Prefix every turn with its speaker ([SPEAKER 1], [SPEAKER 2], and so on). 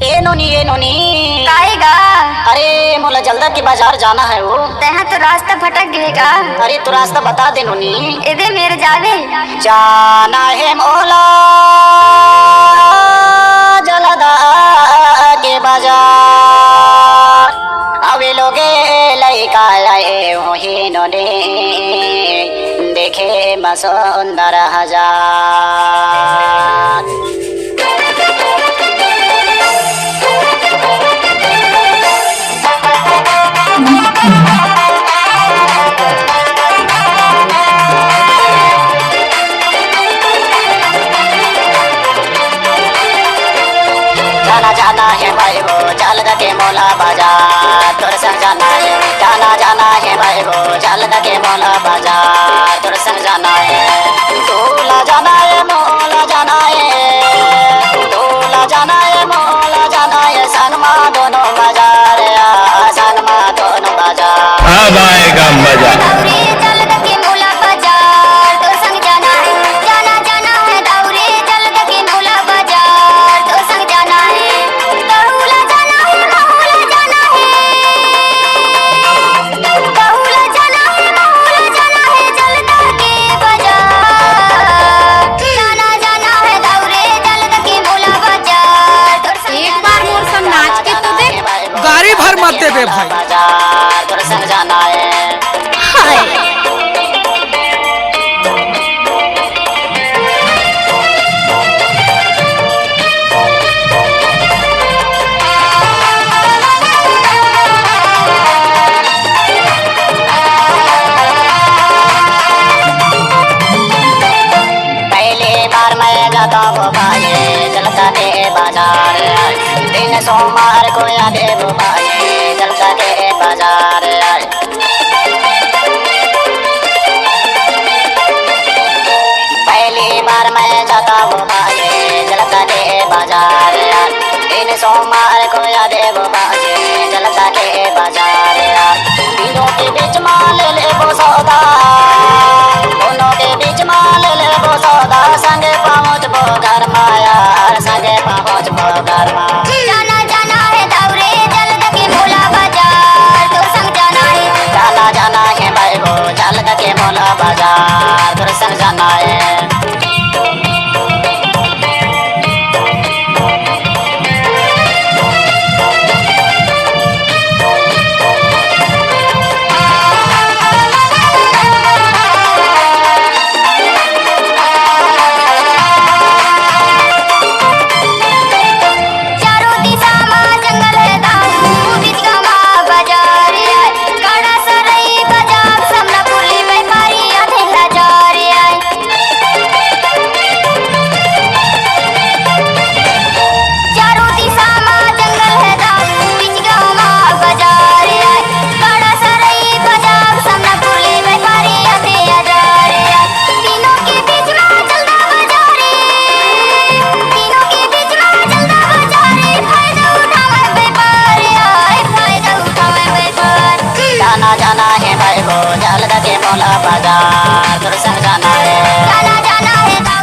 [SPEAKER 1] ए नोनी
[SPEAKER 2] काहेगा?
[SPEAKER 1] अरे मोला जल्दा के बाजार जाना है वो।
[SPEAKER 2] तहाँ तो रास्ता भटक गएगा।
[SPEAKER 1] अरे तू रास्ता बता दे नोनी।
[SPEAKER 2] इधे मेरे जावे
[SPEAKER 1] जाना है मोला जल्दा के बाजार। अवे लोगे लइका आए वही नोने देखे मसुंदर हजार। जाना है भाई वो जल्द के मोला बाजार तोर संग जाना है। जाना है भाई वो जल्द के मोला बाजार तोर संग जाना है। दूल्हा जाना है मोला जाना है। दूल्हा जाना है मोला जाना है। सनमा दोनों बाजार सनमा दोनों बाजार।
[SPEAKER 3] अब आएगा मजा।
[SPEAKER 4] देवे भाई
[SPEAKER 1] बाजार तोर संग जाना है। पहली बार मैं जाता हूँ भाई जलता के बाजार। दिन सोमवार को या देव भाई जलता के बाजार। पहली बार मैं जाता हूँ भाई जलता के बाजार। दिन सोमवार को या देव भाई जलता के बाजार। तीनों के बीच माल ले वो सौदा। दोनों के बीच माल ले वो सौदा। संगे पहुँच वो घर माया संगे पहुँच वो घर माया। जाना है भाई वो जल्द के मोला बाजार तोर संग जाना है। जाना है भाई वो जल्द के मोला बाजार तोर संग जाना है।
[SPEAKER 2] जाना है।